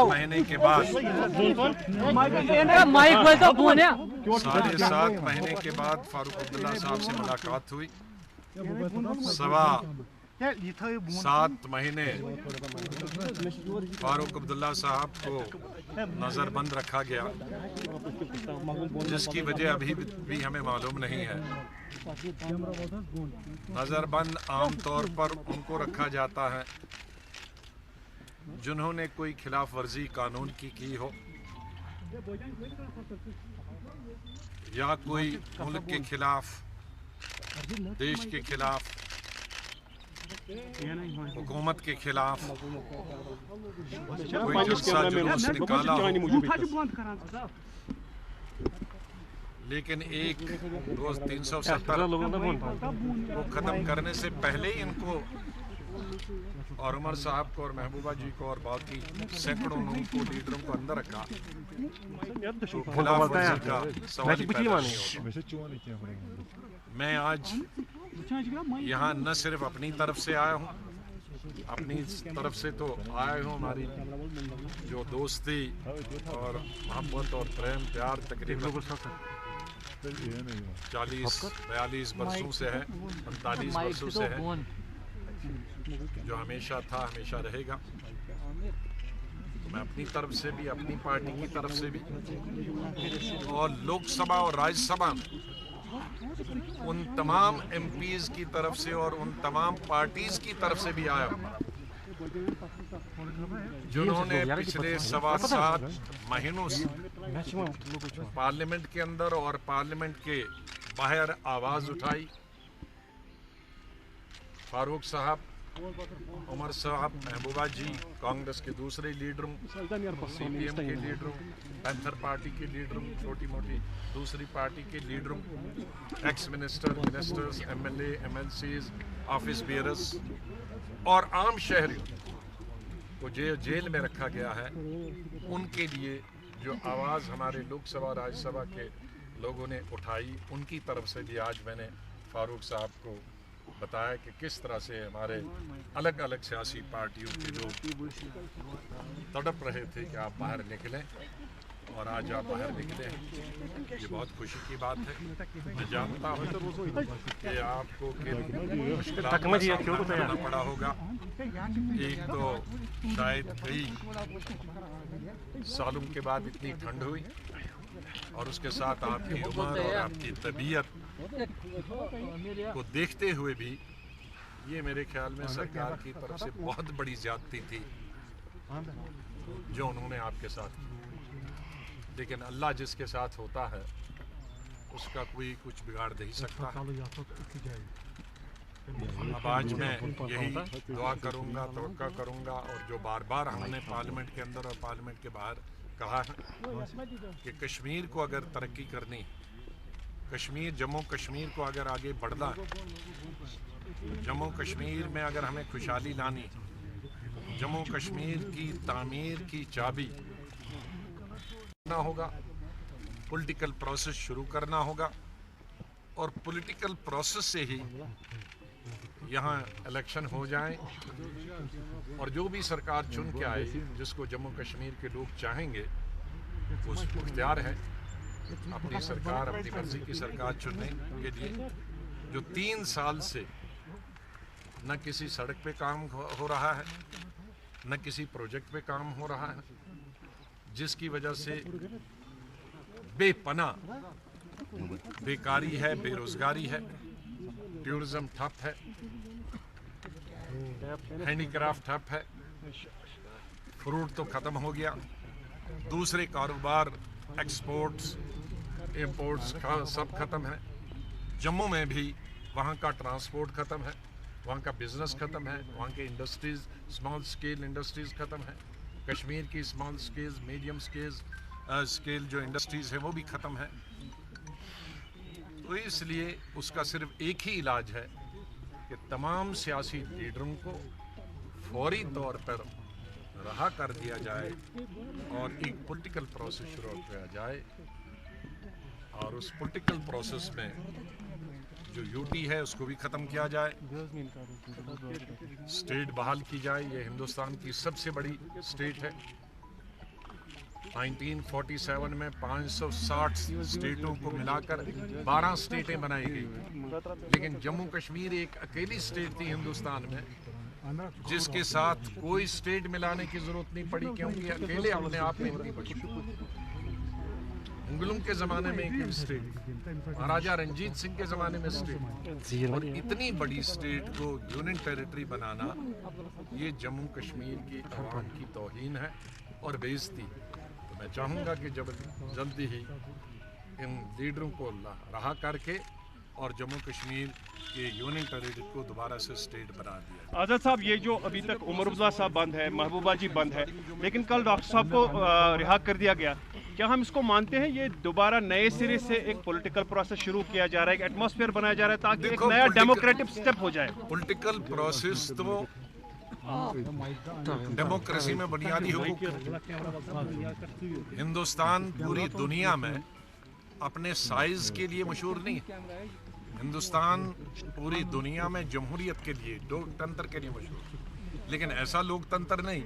महीने के बाद 7.5 महीने के बाद फारूक अब्दुल्ला साहब से मुलाकात हुई। 7 महीने फारूक अब्दुल्ला साहब को नज़रबंद रखा गया, जिसकी वजह अभी भी हमें मालूम नहीं है। नज़रबंद आमतौर पर उनको रखा जाता है जिन्होंने कोई खिलाफ वर्जी कानून की हो, या कोई मुल्क के खिलाफ, देश के खिलाफ, हुकूमत के खिलाफ कोई जलसा जुलूस निकाला हो। लेकिन एक रोज 370 को खत्म करने से पहले ही इनको और उमर साहब को और महबूबा जी को और बाकी सैकड़ों लोगों को, लीडरों को अंदर रखा। खिलाफ वर्जी का सवाल ही पैदा नहीं होगा। मैं आज यहाँ न सिर्फ अपनी तरफ से आया हूँ, अपनी तरफ से तो आया हूँ, हमारी जो दोस्ती और मोहब्बत और प्रेम प्यार तकरीबन 40-42 बरसों से है, 45 बरसों से है, जो हमेशा था, हमेशा रहेगा। तो मैं अपनी तरफ से भी, अपनी पार्टी की तरफ से भी, और लोकसभा और राज्यसभा उन तमाम एमपीज की तरफ से और उन तमाम पार्टीज की तरफ से भी आया हूं जिन्होंने पिछले 7.25 महीनों से पार्लियामेंट के अंदर और पार्लियामेंट के बाहर आवाज उठाई। फारूक साहब, उमर साहब, महबूबा जी, कांग्रेस के दूसरे लीडरों, सीपीएम के लीडरों, पैंथर पार्टी के लीडरों, छोटी मोटी दूसरी पार्टी के लीडरों, ex ministers, MLA, MLCs, office bearers और आम शहरियों को जेल में रखा गया है, उनके लिए जो आवाज़ हमारे लोकसभा राज्यसभा के लोगों ने उठाई, उनकी तरफ से भी आज मैंने फारूक साहब को बताया कि किस तरह से हमारे अलग अलग सियासी पार्टियों के लोग तड़प रहे थे कि आप बाहर निकलें, और आज आप बाहर निकले हैं। ये बहुत खुशी की बात है। मैं जानता हूँ कि आपको किन मुश्किलात का सामना करना पड़ा होगा। एक तो शायद कई सालों के बाद इतनी ठंड हुई, और उसके साथ आपकी उम्र और आपकी तबीयत को देखते हुए भी ये मेरे ख्याल में सरकार की तरफ से बहुत बड़ी ज्यादती थी जो उन्होंने आपके साथ की। लेकिन अल्लाह जिसके साथ होता है उसका कोई कुछ बिगाड़ नहीं सकता। अब आज मैं यही दुआ करूंगा, तवक्का करूंगा, और जो बार बार हमने पार्लियामेंट के अंदर और पार्लियामेंट के बाहर कहा है कि कश्मीर को अगर तरक्की करनी, कश्मीर, जम्मू कश्मीर को अगर आगे बढ़ना, जम्मू कश्मीर में अगर हमें खुशहाली लानी, जम्मू कश्मीर की तामीर की चाबी ना होगा, पॉलिटिकल प्रोसेस शुरू करना होगा, और पॉलिटिकल प्रोसेस से ही यहाँ इलेक्शन हो जाए, और जो भी सरकार चुन के आए, जिसको जम्मू कश्मीर के लोग चाहेंगे, उसको इख्तियार है अपनी सरकार, अपनी मर्जी की सरकार चुनने के लिए। जो 3 साल से न किसी सड़क पे काम हो रहा है, न किसी प्रोजेक्ट पे काम हो रहा है, जिसकी वजह से बेपनाह बेकारी है, बेरोजगारी है, टूरिज्म ठप है, हैंडीक्राफ्ट ठप है, फ्रूट तो ख़त्म हो गया, दूसरे कारोबार, एक्सपोर्ट्स, इंपोर्ट्स का सब ख़त्म है। जम्मू में भी वहाँ का ट्रांसपोर्ट ख़त्म है, वहाँ का बिज़नेस ख़त्म है, वहाँ के इंडस्ट्रीज़, स्मॉल स्केल इंडस्ट्रीज़ ख़त्म है। कश्मीर की स्मॉल स्केल, मीडियम स्केल जो इंडस्ट्रीज़ है वो भी ख़त्म है। तो इसलिए उसका सिर्फ एक ही इलाज है कि तमाम सियासी लीडरों को फौरी तौर पर रहा कर दिया जाए और एक पॉलिटिकल प्रोसेस शुरू किया जाए, और उस पॉलिटिकल प्रोसेस में जो यूटी है उसको भी ख़त्म किया जाए, स्टेट बहाल की जाए। ये हिंदुस्तान की सबसे बड़ी स्टेट है। 1947 में 560 स्टेटों को मिलाकर 12 स्टेटें बनाई गई, लेकिन जम्मू कश्मीर एक अकेली स्टेट थी हिंदुस्तान में जिसके साथ कोई स्टेट मिलाने की जरूरत नहीं पड़ी, क्योंकि अकेले अपने आप में इतनी बड़ी। मुगलों के ज़माने में एक स्टेट, महाराजा रंजीत सिंह के ज़माने में स्टेट, और इतनी बड़ी स्टेट को यूनियन टेरिटरी बनाना ये जम्मू कश्मीर की आवाम की तौहीन है और बेइज्जती। तो मैं चाहूँगा कि जब जल्दी ही इन लीडरों को रहा करके और जम्मू कश्मीर के यूनियन टेरिटरी को दोबारा से स्टेट बना दिया। आज़ाद साहब, ये जो अभी तक उमर अब्दुल्ला साहब बंद है, महबूबा जी बंद है, लेकिन कल डॉक्टर साहब को रिहा कर दिया गया, क्या हम इसको मानते हैं ये दोबारा नए सिरे से एक पॉलिटिकल प्रोसेस शुरू किया जा रहा है, एक एटमॉस्फेयर बनाया जा रहा है ताकि एक नया डेमोक्रेटिक स्टेप हो जाए? पॉलिटिकल प्रोसेस तो डेमोक्रेसी में बुनियादी हुकूक। हिंदुस्तान पूरी दुनिया में अपने साइज के लिए मशहूर नहीं है। हिंदुस्तान पूरी दुनिया में जमहूरियत के लिए, लोकतंत्र के लिए मशहूर है, लेकिन ऐसा लोकतंत्र नहीं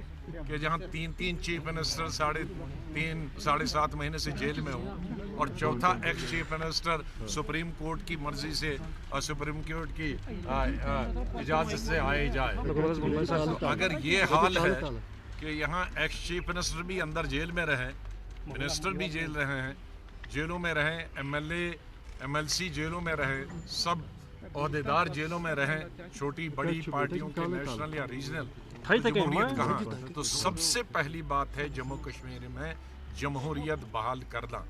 कि जहां 3 चीफ मिनिस्टर 3.5-7 महीने से जेल में हो और चौथा ex chief minister supreme court की मर्जी से और सुप्रीम कोर्ट की इजाजत से आए जाए। अगर ये हाल है कि यहाँ एक्स चीफ मिनिस्टर भी अंदर जेल में रहे, मिनिस्टर भी जेल रहे हैं, जेलों में रहे, MLA MLC जेलों में रहे, सब ओहदेदार जेलों में रहें, छोटी बड़ी पार्टियों के नेशनल या रीजनल जमहूरियत कहाँ। तो सबसे पहली बात है जम्मू कश्मीर में जमहूरियत बहाल करना,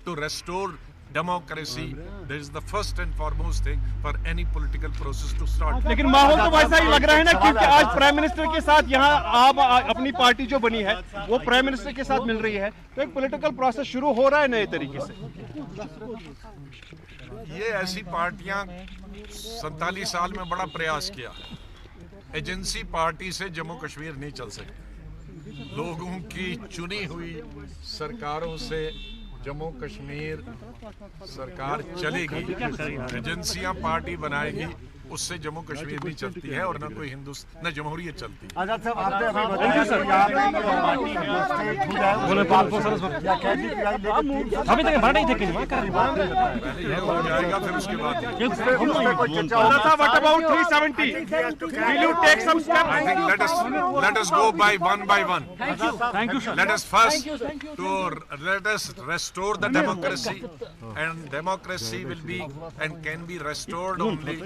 to restore democracy. That is the first and foremost thing for any political process to start. लेकिन माहौल तो वैसा ही लग रहा है ना, क्योंकि आज प्राइम मिनिस्टर के साथ यहाँ आप अपनी पार्टी जो बनी है वो प्राइम मिनिस्टर के साथ मिल रही है, तो एक पॉलिटिकल प्रोसेस शुरू हो रहा है नए तरीके से। ये ऐसी पार्टियां 47 साल में बड़ा प्रयास किया, एजेंसी पार्टी से जम्मू कश्मीर नहीं चल सकती। लोगों की चुनी हुई सरकारों से जम्मू कश्मीर सरकार चलेगी, एजेंसियां पार्टी बनाएगी, उससे जम्मू कश्मीर नहीं चलती है और न कोई हिंदुस्तान न जमहूरियत चलती है। आजाद साहब, पहले ये हो जाएगा फिर उसके बाद। What about 370? Will you take some steps? I think let us go by one. Thank you, sir. Let us first let us restore the democracy, and democracy will be and can be restored only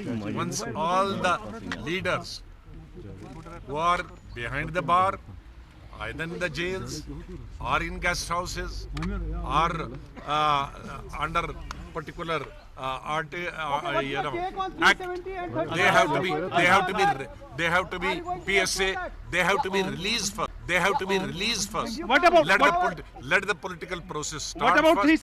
once all the leaders who are behind the bar, either in the jails or in guest houses or under particular act, they have to be PSA, they have to be released first. What about Let the political process start. what about first.